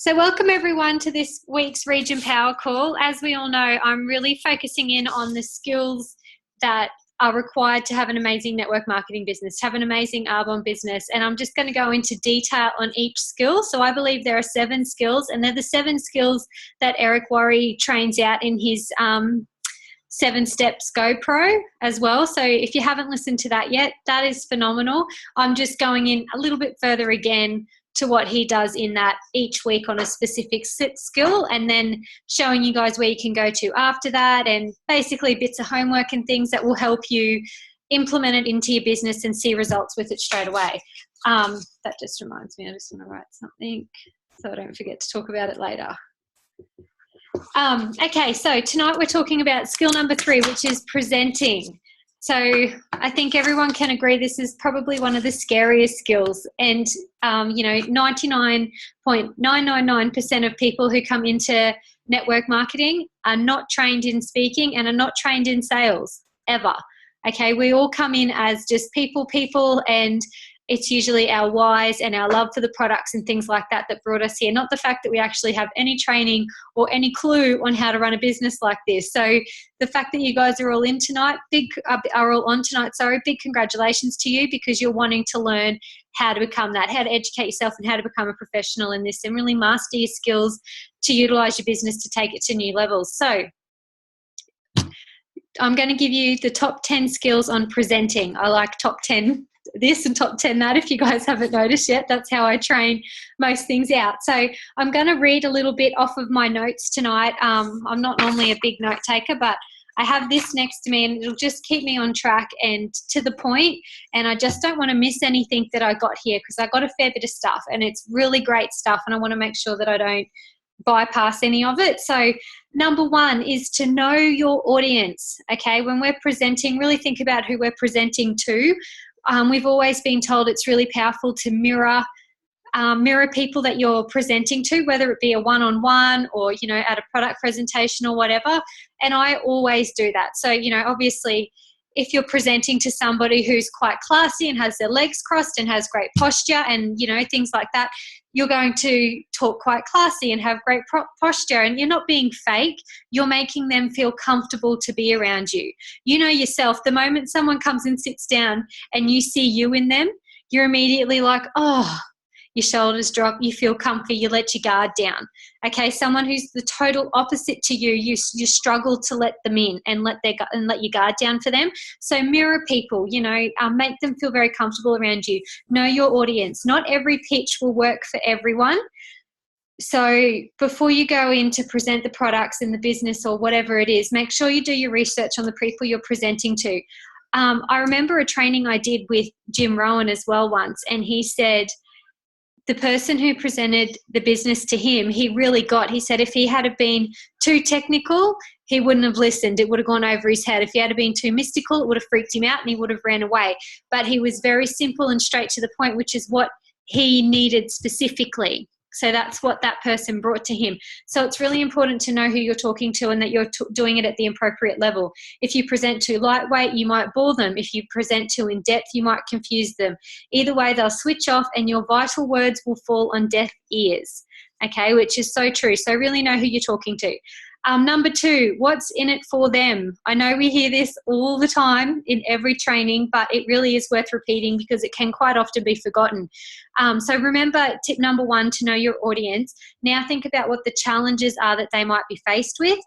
So welcome everyone to this week's Region Power Call. As we all know, I'm really focusing in on the skills that are required to have an amazing network marketing business, to have an amazing Arbonne business. And I'm just going to go into detail on each skill. So I believe there are 7 skills, and they're the 7 skills that Eric Worre trains out in his 7 Steps GoPro as well. So if you haven't listened to that yet, that is phenomenal. I'm just going in a little bit further again to what he does in that each week on a specific skill, and then showing you guys where you can go to after that, and basically bits of homework and things that will help you implement it into your business and see results with it straight away. That just reminds me, I just want to write something so I don't forget to talk about it later. Okay, so tonight we're talking about skill number 3, which is presenting. So I think everyone can agree this is probably one of the scariest skills, and 99.999% of people who come into network marketing are not trained in speaking and are not trained in sales ever. Okay, we all come in as just people, and it's usually our whys and our love for the products and things like that that brought us here, not the fact that we actually have any training or any clue on how to run a business like this. So the fact that you guys are all on tonight, big congratulations to you, because you're wanting to learn how to become that, how to educate yourself and how to become a professional in this and really master your skills to utilize your business to take it to new levels. So I'm going to give you the top 10 skills on presenting. I like top 10 this and top 10 that, if you guys haven't noticed yet. That's how I train most things out. So I'm going to read a little bit off of my notes tonight. I'm not normally a big note taker, but I have this next to me and it'll just keep me on track and to the point, and I just don't want to miss anything that I got here, because I got a fair bit of stuff and it's really great stuff, and I want to make sure that I don't bypass any of it. So number 1 is to know your audience. Okay, when we're presenting, really think about who we're presenting to. We've always been told it's really powerful to mirror people that you're presenting to, whether it be a one-on-one or, at a product presentation or whatever. And I always do that. So, obviously, if you're presenting to somebody who's quite classy and has their legs crossed and has great posture and, things like that, you're going to talk quite classy and have great posture, and you're not being fake. You're making them feel comfortable to be around you. You know yourself, the moment someone comes and sits down and you see you in them, you're immediately like, oh, your shoulders drop, you feel comfy, you let your guard down. Okay, someone who's the total opposite to you, you struggle to let them in and let your guard down for them. So mirror people, make them feel very comfortable around you. Know your audience. Not every pitch will work for everyone. So before you go in to present the products in the business or whatever it is, make sure you do your research on the people you're presenting to. I remember a training I did with Jim Rohn as well once, and he said, the person who presented the business to him, he said if he had been too technical, he wouldn't have listened. It would have gone over his head. If he had been too mystical, it would have freaked him out and he would have ran away. But he was very simple and straight to the point, which is what he needed specifically. So that's what that person brought to him. So it's really important to know who you're talking to and that you're doing it at the appropriate level. If you present too lightweight, you might bore them. If you present too in depth, you might confuse them. Either way, they'll switch off and your vital words will fall on deaf ears, okay, which is so true. So really know who you're talking to. Number 2, what's in it for them? I know we hear this all the time in every training, but it really is worth repeating because it can quite often be forgotten. So remember tip number 1, to know your audience. Now think about what the challenges are that they might be faced with.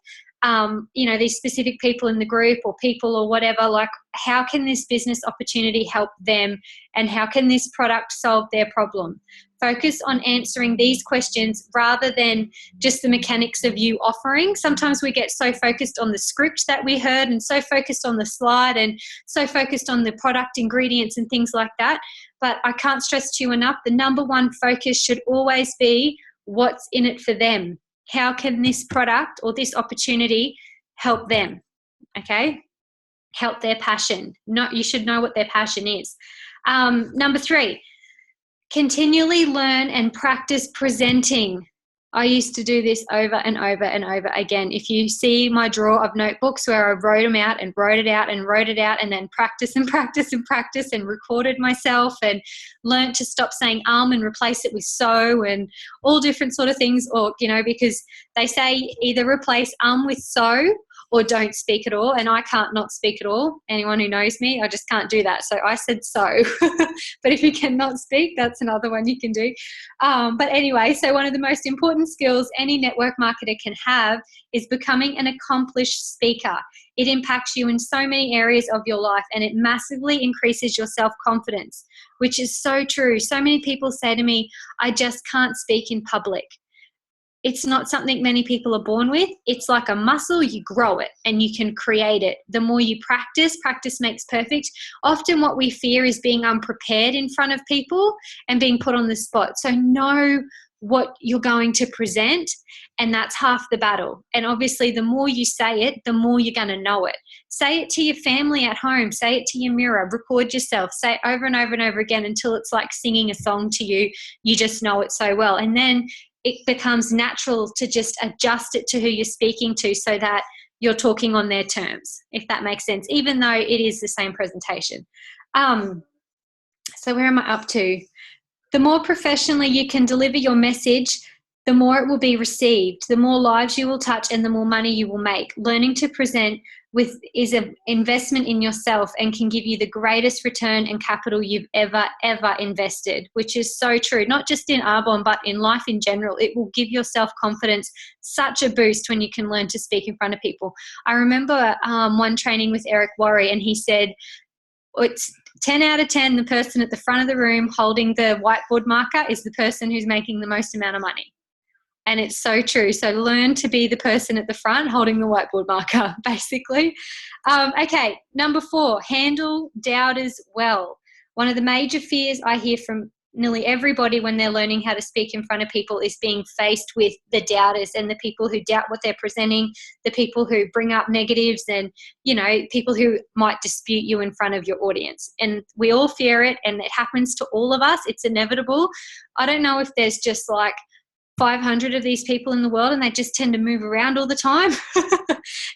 These specific people in the group or people or whatever, like how can this business opportunity help them and how can this product solve their problem? Focus on answering these questions rather than just the mechanics of you offering. Sometimes we get so focused on the script that we heard and so focused on the slide and so focused on the product ingredients and things like that. But I can't stress to you enough, the number 1 focus should always be what's in it for them. How can this product or this opportunity help them? Okay? Help their passion. You should know what their passion is. Number 3, continually learn and practice presenting. I used to do this over and over and over again. If you see my drawer of notebooks where I wrote them out and wrote it out and wrote it out and then practice and practice and practice and recorded myself and learned to stop saying and replace it with so and all different sort of things, or, you know, because they say either replace with so or don't speak at all, and I can't not speak at all. Anyone who knows me, I just can't do that. So I said so. But if you cannot speak, that's another one you can do. But anyway, so one of the most important skills any network marketer can have is becoming an accomplished speaker. It impacts you in so many areas of your life, and it massively increases your self-confidence, which is so true. So many people say to me, I just can't speak in public. It's not something many people are born with. It's like a muscle. You grow it and you can create it. The more you practice, practice makes perfect. Often what we fear is being unprepared in front of people and being put on the spot. So know what you're going to present, and that's half the battle. And obviously the more you say it, the more you're going to know it. Say it to your family at home. Say it to your mirror. Record yourself. Say it over and over and over again until it's like singing a song to you. You just know it so well. And then it becomes natural to just adjust it to who you're speaking to so that you're talking on their terms, if that makes sense, even though it is the same presentation. So where am I up to? The more professionally you can deliver your message, the more it will be received, the more lives you will touch, and the more money you will make. Learning to present is an investment in yourself and can give you the greatest return and capital you've ever invested, which is so true, not just in Arbonne, but in life in general. It will give your self-confidence such a boost when you can learn to speak in front of people. I remember one training with Eric Worre, and he said, it's 10 out of 10, the person at the front of the room holding the whiteboard marker is the person who's making the most amount of money. And it's so true. So learn to be the person at the front holding the whiteboard marker, basically. Okay, number 4, handle doubters well. One of the major fears I hear from nearly everybody when they're learning how to speak in front of people is being faced with the doubters and the people who doubt what they're presenting, the people who bring up negatives, and, you know, people who might dispute you in front of your audience. And we all fear it, and it happens to all of us. It's inevitable. I don't know if there's just like 500 of these people in the world and they just tend to move around all the time.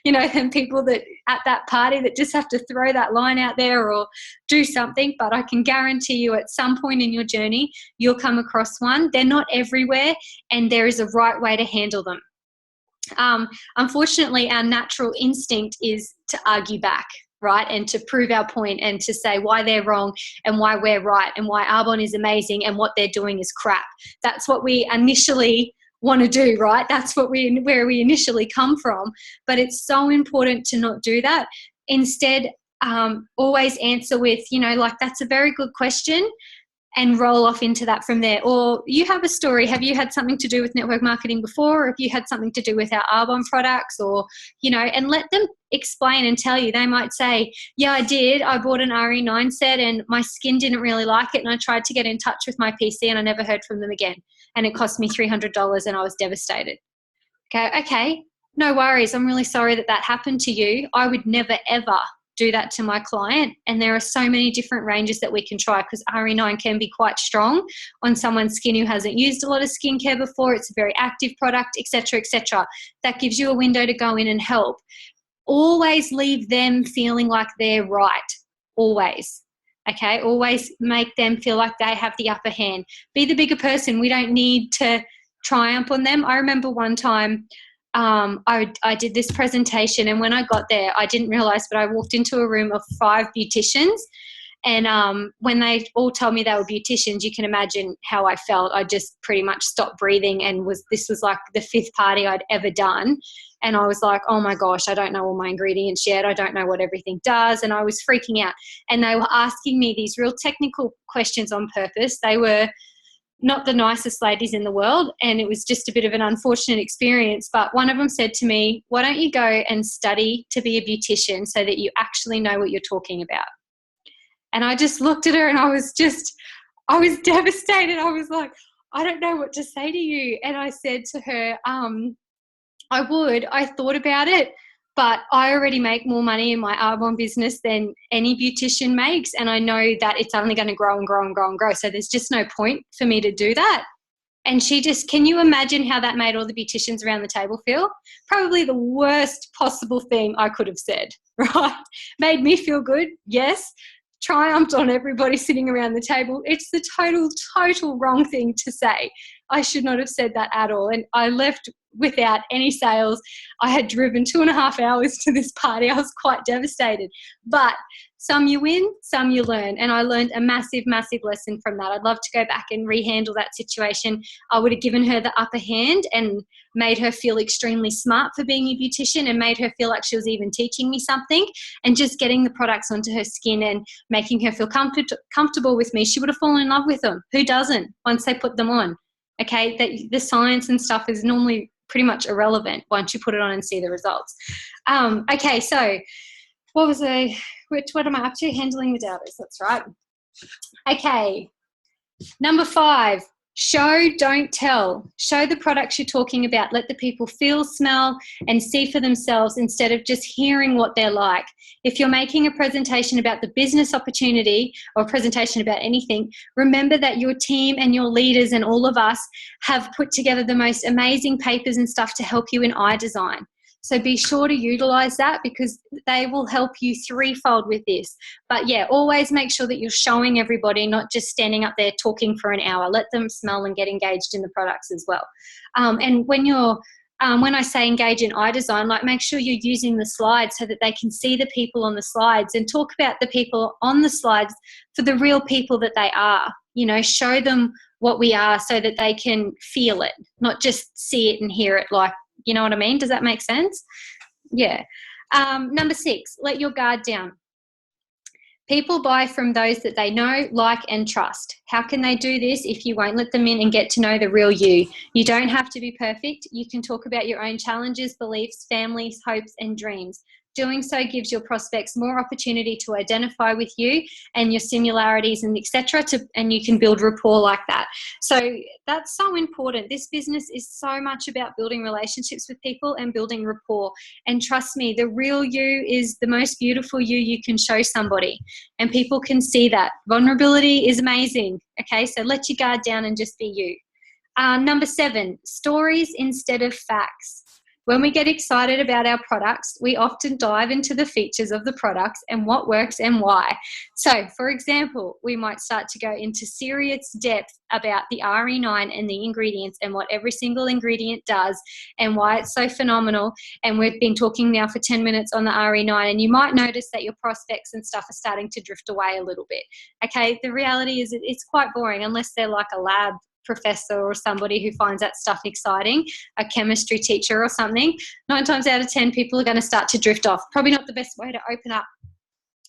You know, and people that at that party that just have to throw that line out there or do something. But I can guarantee you at some point in your journey, you'll come across one. They're not everywhere, and there is a right way to handle them. Unfortunately, our natural instinct is to argue back, right? And to prove our point and to say why they're wrong and why we're right and why Arbonne is amazing and what they're doing is crap. That's what we initially want to do, right? That's where we initially come from. But it's so important to not do that. Instead, always answer with, you know, like, that's a very good question, and roll off into that from there. Or you have a story. Have you had something to do with network marketing before? Or have you had something to do with our Arbonne products? Or, you know, and let them explain and tell you. They might say, yeah, I did. I bought an RE9 set and my skin didn't really like it, and I tried to get in touch with my PC and I never heard from them again. And it cost me $300 and I was devastated. Okay, no worries. I'm really sorry that happened to you. I would never, ever do that to my client. And there are so many different ranges that we can try, because RE9 can be quite strong on someone's skin who hasn't used a lot of skincare before. It's a very active product, etc., etc. That gives you a window to go in and help. Always leave them feeling like they're right. Always. Okay, always make them feel like they have the upper hand. Be the bigger person. We don't need to triumph on them. I remember one time I did this presentation, and when I got there, I didn't realize, but I walked into a room of 5 beauticians, and when they all told me they were beauticians, you can imagine how I felt. I just pretty much stopped breathing, and this was like the 5th party I'd ever done. And I was like, oh my gosh, I don't know all my ingredients yet. I don't know what everything does. And I was freaking out. And they were asking me these real technical questions on purpose. They were not the nicest ladies in the world, and it was just a bit of an unfortunate experience. But one of them said to me, why don't you go and study to be a beautician so that you actually know what you're talking about? And I just looked at her and I was devastated. I was like, I don't know what to say to you. And I said to her, I thought about it, but I already make more money in my Arbonne business than any beautician makes. And I know that it's only going to grow and grow and grow and grow. So there's just no point for me to do that. And she just, can you imagine how that made all the beauticians around the table feel? Probably the worst possible thing I could have said, right? Made me feel good, yes. Triumphed on everybody sitting around the table. It's the total wrong thing to say. I should not have said that at all. And I left without any sales. I had driven 2.5 hours to this party. I was quite devastated. But some you win, some you learn. And I learned a massive, massive lesson from that. I'd love to go back and rehandle that situation. I would have given her the upper hand and made her feel extremely smart for being a beautician and made her feel like she was even teaching me something, and just getting the products onto her skin and making her feel comfortable with me. She would have fallen in love with them. Who doesn't once they put them on? Okay, that the science and stuff is normally pretty much irrelevant once you put it on and see the results. Okay, so what am I up to? Handling the doubters, that's right. Okay, number 5, show, don't tell. Show the products you're talking about. Let the people feel, smell, and see for themselves instead of just hearing what they're like. If you're making a presentation about the business opportunity or a presentation about anything, remember that your team and your leaders and all of us have put together the most amazing papers and stuff to help you in eye design. So be sure to utilize that, because they will help you threefold with this. But yeah, always make sure that you're showing everybody, not just standing up there talking for an hour. Let them smell and get engaged in the products as well. And when I say engage in eye design, like, make sure you're using the slides so that they can see the people on the slides, and talk about the people on the slides for the real people that they are. You know, show them what we are so that they can feel it, not just see it and hear it. Like, you know what I mean? Does that make sense? Yeah. Number 6, let your guard down. People buy from those that they know, like, and trust. How can they do this if you won't let them in and get to know the real you? You don't have to be perfect. You can talk about your own challenges, beliefs, families, hopes, and dreams. Doing so gives your prospects more opportunity to identify with you and your similarities and etc. And you can build rapport like that. So that's so important. This business is so much about building relationships with people and building rapport. And trust me, the real you is the most beautiful you can show somebody, and people can see that. Vulnerability is amazing. Okay, so let your guard down and just be you. Number 7, stories instead of facts. When we get excited about our products, we often dive into the features of the products and what works and why. So, for example, we might start to go into serious depth about the RE9 and the ingredients and what every single ingredient does and why it's so phenomenal. And we've been talking now for 10 minutes on the RE9, and you might notice that your prospects and stuff are starting to drift away a little bit. Okay, the reality is it's quite boring unless they're like a lab professor or somebody who finds that stuff exciting, a chemistry teacher or something. 9 times out of 10, people are going to start to drift off. Probably not the best way to open up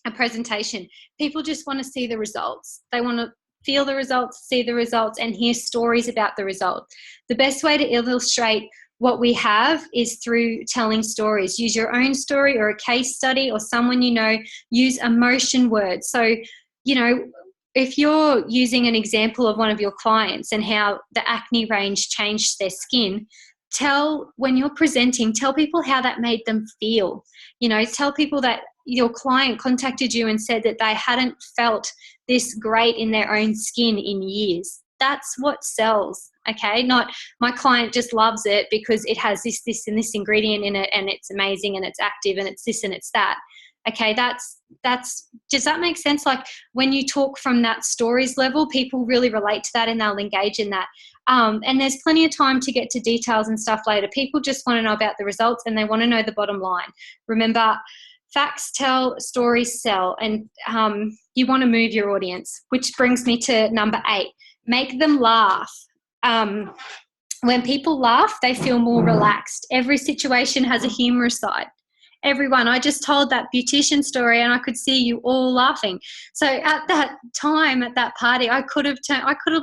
a presentation. People just want to see the results. They want to feel the results, see the results, and hear stories about the result. The best way to illustrate what we have is through telling stories. Use your own story or a case study or someone you know. Use emotion words. So, you know, if you're using an example of one of your clients and how the acne range changed their skin, when you're presenting, tell people how that made them feel. You know, tell people that your client contacted you and said that they hadn't felt this great in their own skin in years. That's what sells, okay? Not my client just loves it because it has this, and this ingredient in it and it's amazing and it's active and it's this and it's that. Okay, does that make sense? Like, when you talk from that stories level, people really relate to that and they'll engage in that. And there's plenty of time to get to details and stuff later. People just want to know about the results and they want to know the bottom line. Remember, facts tell, stories sell, and you want to move your audience, which brings me to number 8. Make them laugh. When people laugh, they feel more relaxed. Every situation has a humorous side. Everyone, I just told that beautician story and I could see you all laughing. So at that time, at that party, I could have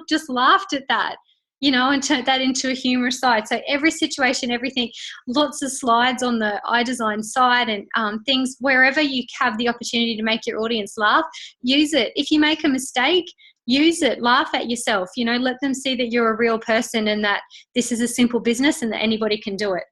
just laughed at that, you know, and turned that into a humorous side. So every situation, everything, lots of slides on the eye design side and things, wherever you have the opportunity to make your audience laugh, use it. If you make a mistake, use it, laugh at yourself, you know, let them see that you're a real person and that this is a simple business and that anybody can do it.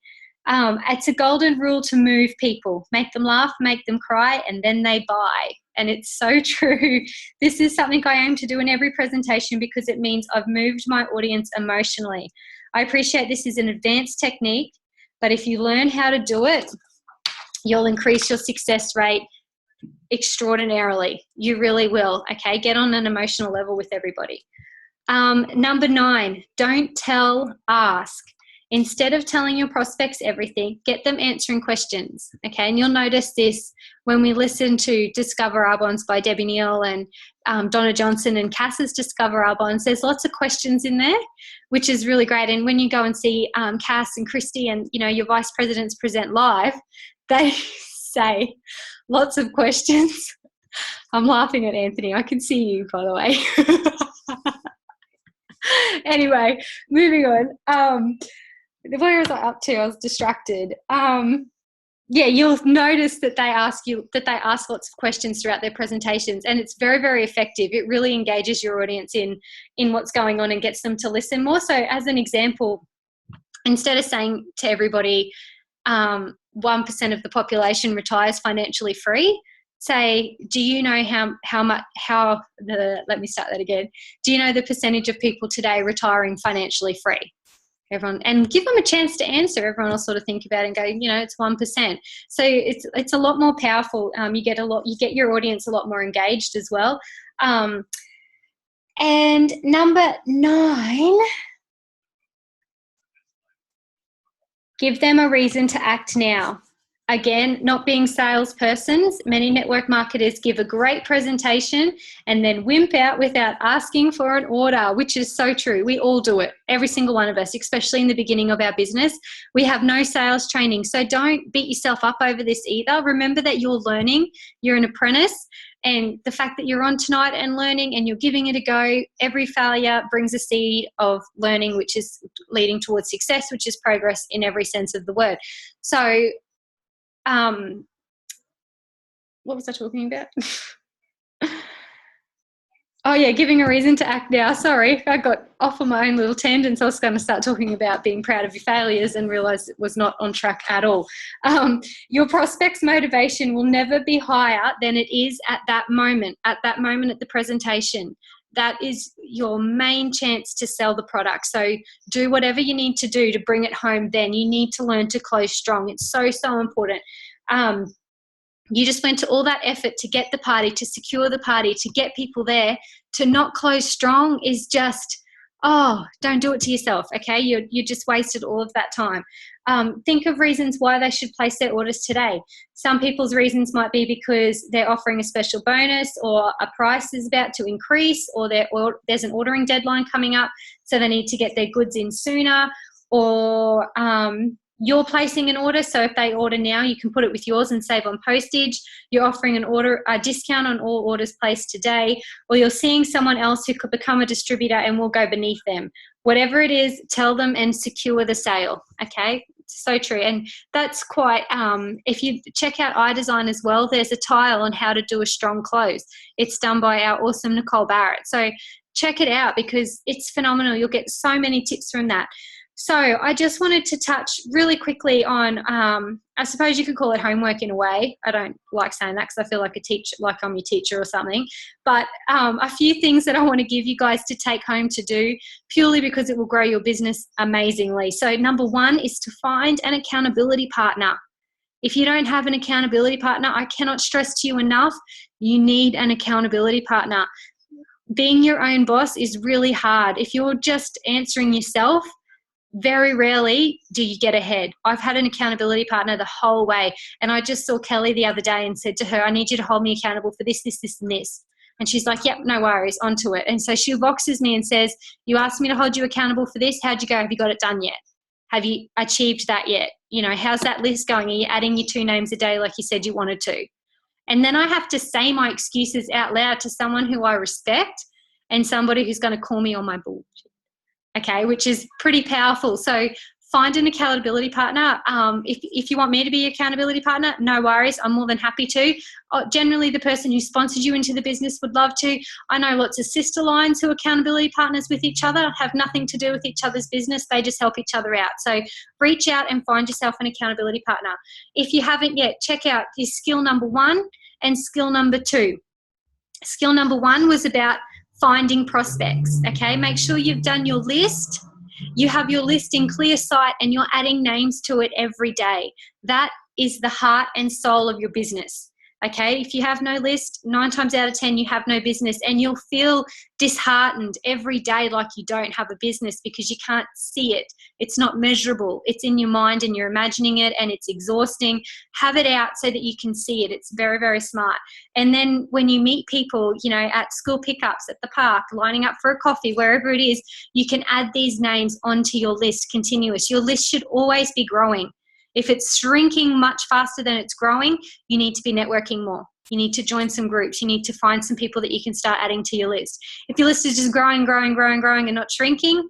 It's a golden rule to move people, make them laugh, make them cry, and then they buy. And it's so true. This is something I aim to do in every presentation because it means I've moved my audience emotionally. I appreciate this is an advanced technique, but if you learn how to do it, you'll increase your success rate extraordinarily. You really will, okay? Get on an emotional level with everybody. Number 9, don't tell, ask. Instead of telling your prospects everything, get them answering questions, okay? And you'll notice this when we listen to Discover Our Bonds by Debbie Neal and Donna Johnson and Cass's Discover Our Bonds. There's lots of questions in there, which is really great. And when you go and see Cass and Christy and, you know, your vice presidents present live, they say lots of questions. I'm laughing at Anthony. I can see you, by the way. Anyway, moving on. Where was I up to? I was distracted. Yeah, you'll notice that they ask lots of questions throughout their presentations, and it's very, very effective. It really engages your audience in what's going on and gets them to listen more. So as an example, instead of saying to everybody, 1% of the population retires financially free, say, do you know let me start that again. Do you know the percentage of people today retiring financially free? Everyone, and give them a chance to answer. Everyone will sort of think about it and go, you know, it's 1%. So it's a lot more powerful. You get your audience a lot more engaged as well. And number 9, give them a reason to act now. Again, not being salespersons, many network marketers give a great presentation and then wimp out without asking for an order, which is so true. We all do it, every single one of us, especially in the beginning of our business. We have no sales training, so don't beat yourself up over this either. Remember that you're learning, you're an apprentice, and the fact that you're on tonight and learning and you're giving it a go, every failure brings a seed of learning, which is leading towards success, which is progress in every sense of the word. So, what was I talking about? Oh yeah, giving a reason to act now. Sorry, I got off on my own little tangents. I was going to start talking about being proud of your failures and realised it was not on track at all. Your prospect's motivation will never be higher than it is at that moment at the presentation. That is your main chance to sell the product. So do whatever you need to do to bring it home then. You need to learn to close strong. It's so, so important. You just went to all that effort to get the party, to secure the party, to get people there. To not close strong is just, don't do it to yourself, okay? You just wasted all of that time. Think of reasons why they should place their orders today. Some people's reasons might be because they're offering a special bonus, or a price is about to increase, or there's an ordering deadline coming up, so they need to get their goods in sooner, or you're placing an order, so if they order now, you can put it with yours and save on postage. You're offering a discount on all orders placed today, or you're seeing someone else who could become a distributor and will go beneath them. Whatever it is, tell them and secure the sale, okay? So true. And that's quite, if you check out iDesign as well, there's a tile on how to do a strong close. It's done by our awesome Nicole Barrett. So check it out because it's phenomenal. You'll get so many tips from that. So I just wanted to touch really quickly on, I suppose you could call it homework in a way. I don't like saying that because I feel like I'm your teacher or something. But a few things that I want to give you guys to take home to do purely because it will grow your business amazingly. So number 1 is to find an accountability partner. If you don't have an accountability partner, I cannot stress to you enough, you need an accountability partner. Being your own boss is really hard. If you're just answering yourself, very rarely do you get ahead. I've had an accountability partner the whole way, and I just saw Kelly the other day and said to her, I need you to hold me accountable for this, this, this, and this. And she's like, yep, no worries, onto it. And so she boxes me and says, you asked me to hold you accountable for this. How'd you go? Have you got it done yet? Have you achieved that yet? You know, how's that list going? Are you adding your 2 names a day like you said you wanted to? And then I have to say my excuses out loud to someone who I respect and somebody who's going to call me on my bullshit. Okay, which is pretty powerful. So Find an accountability partner. If you want me to be accountability partner, no worries. I'm more than happy to. Generally, the person who sponsored you into the business would love to. I know lots of sister lines who are accountability partners with each other, have nothing to do with each other's business. They just help each other out. So reach out and find yourself an accountability partner. If you haven't yet, check out your skill number 1 and skill number 2. Skill number 1 was about finding prospects, okay? Make sure you've done your list. You have your list in clear sight and you're adding names to it every day. That is the heart and soul of your business. Okay, if you have no list, 9 times out of 10, you have no business, and you'll feel disheartened every day like you don't have a business because you can't see it. It's not measurable. It's in your mind and you're imagining it, and it's exhausting. Have it out so that you can see it. It's very, very smart. And then when you meet people, you know, at school pickups, at the park, lining up for a coffee, wherever it is, you can add these names onto your list continuous. Your list should always be growing. If it's shrinking much faster than it's growing, you need to be networking more. You need to join some groups. You need to find some people that you can start adding to your list. If your list is just growing and not shrinking,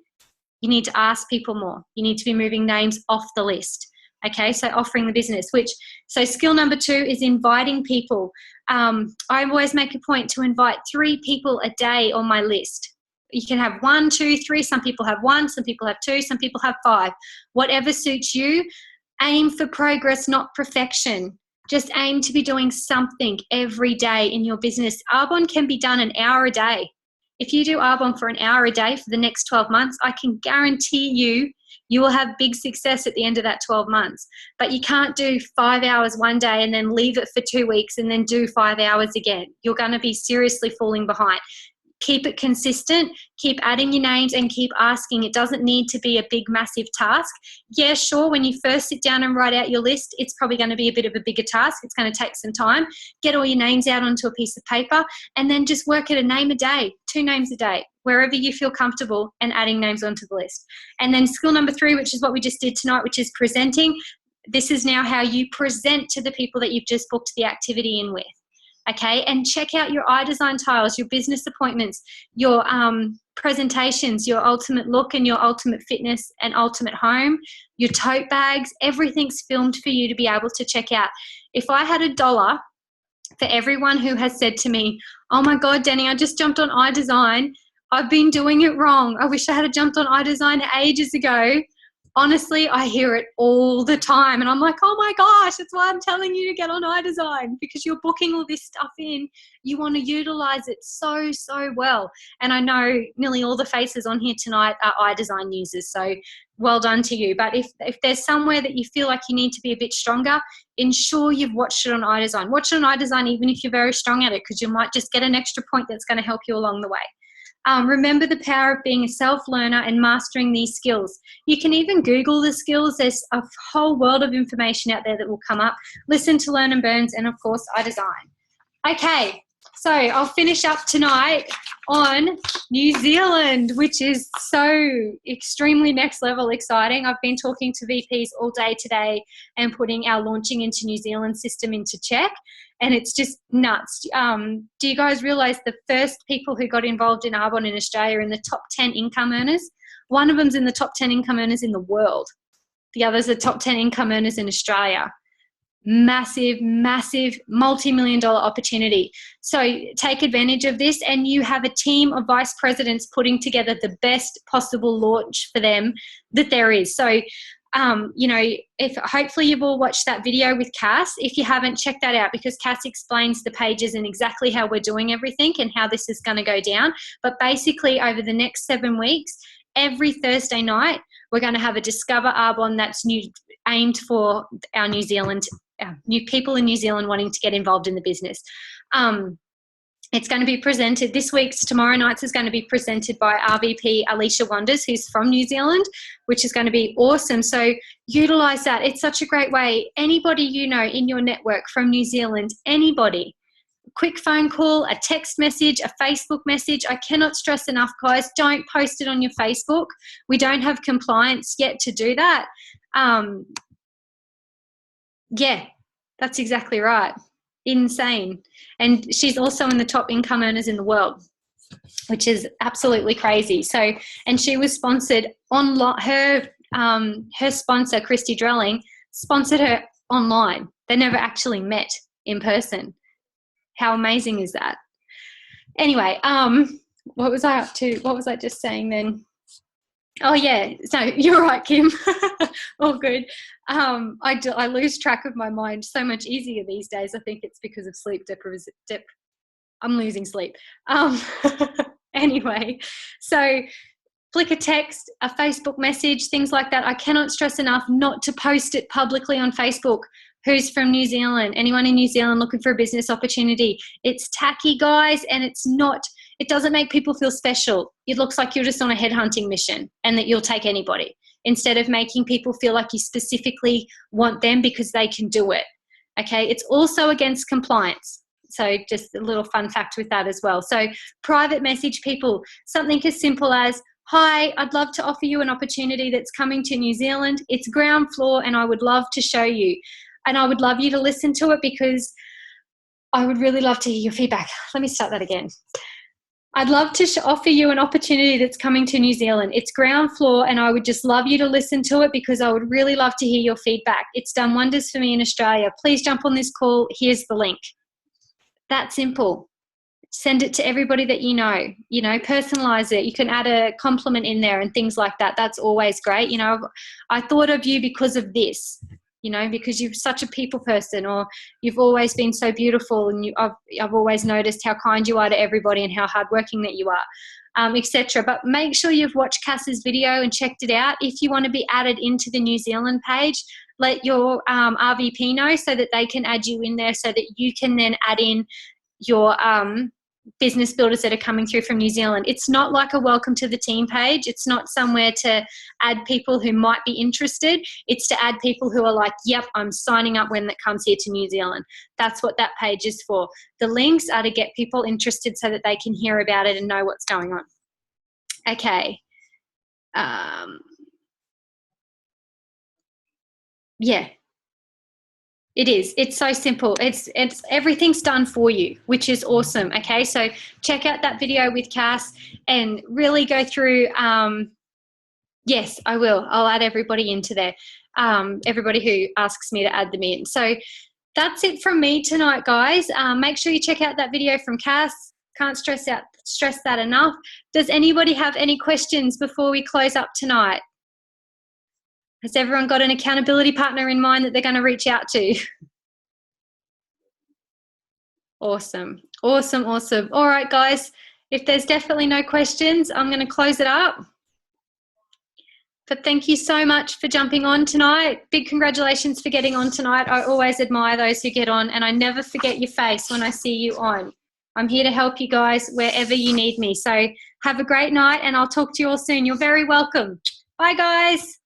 you need to ask people more. You need to be moving names off the list. Okay, so offering the business, so skill number 2 is inviting people. I always make a point to invite 3 people a day on my list. You can have 1, 2, 3. Some people have 1, some people have 2, some people have 5. Whatever suits you. Aim for progress, not perfection. Just aim to be doing something every day in your business. Arbonne can be done an hour a day. If you do Arbonne for an hour a day for the next 12 months, I can guarantee you will have big success at the end of that 12 months. But you can't do 5 hours one day and then leave it for 2 weeks and then do 5 hours again. You're going to be seriously falling behind. Keep it consistent, keep adding your names and keep asking. It doesn't need to be a big, massive task. Yeah, sure, when you first sit down and write out your list, it's probably going to be a bit of a bigger task. It's going to take some time. Get all your names out onto a piece of paper and then just work at a name a day, 2 names a day, wherever you feel comfortable, and adding names onto the list. And then skill number 3, which is what we just did tonight, which is presenting. This is now how you present to the people that you've just booked the activity in with. Okay, and check out your iDesign tiles, your business appointments, your presentations, your ultimate look and your ultimate fitness and ultimate home, your tote bags. Everything's filmed for you to be able to check out. If I had $1 for everyone who has said to me, oh my God, Danny, I just jumped on iDesign. I've been doing it wrong. I wish I had jumped on iDesign ages ago. Honestly, I hear it all the time. And I'm like, oh my gosh, that's why I'm telling you to get on iDesign, because you're booking all this stuff in. You want to utilize it so, so well. And I know nearly all the faces on here tonight are iDesign users. So well done to you. But if there's somewhere that you feel like you need to be a bit stronger, ensure you've watched it on iDesign. Watch it on iDesign even if you're very strong at it, because you might just get an extra point that's going to help you along the way. Remember the power of being a self-learner and mastering these skills. You can even Google the skills. There's a whole world of information out there that will come up. Listen to Learn and Burns and, of course, iDesign. Okay, so I'll finish up tonight on New Zealand, which is so extremely next level exciting. I've been talking to VPs all day today and putting our launching into New Zealand system into check. And it's just nuts. Do you guys realise the first people who got involved in Arbonne in Australia are in the top 10 income earners? One of them's in the top 10 income earners in the world. The other's the top 10 income earners in Australia. Massive, massive, multi-million-dollar opportunity. So take advantage of this, and you have a team of vice presidents putting together the best possible launch for them that there is. So you know, if hopefully you've all watched that video with Cass. If you haven't, check that out, because Cass explains the pages and exactly how we're doing everything and how this is going to go down. But basically over the next 7 weeks, every Thursday night, we're going to have a Discover Arbonne that's aimed for our New Zealand, new people in New Zealand wanting to get involved in the business. It's going to be presented tomorrow night's is going to be presented by RVP Alicia Wonders, who's from New Zealand, which is going to be awesome. So utilize that. It's such a great way. Anybody you know in your network from New Zealand, anybody, quick phone call, a text message, a Facebook message. I cannot stress enough, guys, don't post it on your Facebook. We don't have compliance yet to do that. Yeah, that's exactly right. Insane. And she's also in the top income earners in the world, which is absolutely crazy. So, and she was sponsored online. Her her sponsor, Christy Drelling, sponsored her online. They never actually met in person. How amazing is that? Anyway, what was I up to? What was I just saying then? Oh yeah, so you're right, Kim. All good. I lose track of my mind so much easier these days. I think it's because of sleep deprivation. I'm losing sleep. Anyway, so flick a text, a Facebook message, things like that. I cannot stress enough not to post it publicly on Facebook. Who's from New Zealand? Anyone in New Zealand looking for a business opportunity? It's tacky, guys, and it doesn't make people feel special. It looks like you're just on a headhunting mission and that you'll take anybody, instead of making people feel like you specifically want them because they can do it. Okay, it's also against compliance. So just a little fun fact with that as well. So private message people, something as simple as, hi, I'd love to offer you an opportunity that's coming to New Zealand. It's ground floor and I would love to show you. And I would love you to listen to it because I would really love to hear your feedback. Let me start that again. I'd love to offer you an opportunity that's coming to New Zealand. It's ground floor and I would just love you to listen to it because I would really love to hear your feedback. It's done wonders for me in Australia. Please jump on this call. Here's the link. That simple. Send it to everybody that you know, personalize it. You can add a compliment in there and things like that. That's always great. I thought of you because of this, because you're such a people person, or you've always been so beautiful, and I've always noticed how kind you are to everybody and how hardworking that you are, etc. But make sure you've watched Cass's video and checked it out. If you want to be added into the New Zealand page, let your RVP know so that they can add you in there, so that you can then add in your business builders that are coming through from New Zealand. It's not like a welcome to the team page. It's not somewhere to add people who might be interested. It's to add people who are like, yep, I'm signing up when that comes here to New Zealand. That's what that page is for. The links are to get people interested so that they can hear about it and know what's going on. Okay. Yeah. It is. It's so simple. It's everything's done for you, which is awesome. Okay, so check out that video with Cass and really go through. Yes, I will. I'll add everybody into there. Everybody who asks me to add them in. So that's it from me tonight, guys. Make sure you check out that video from Cass. Can't stress that enough. Does anybody have any questions before we close up tonight? Has everyone got an accountability partner in mind that they're going to reach out to? Awesome. Awesome, awesome. All right, guys, if there's definitely no questions, I'm going to close it up. But thank you so much for jumping on tonight. Big congratulations for getting on tonight. I always admire those who get on, and I never forget your face when I see you on. I'm here to help you guys wherever you need me. So have a great night, and I'll talk to you all soon. You're very welcome. Bye, guys.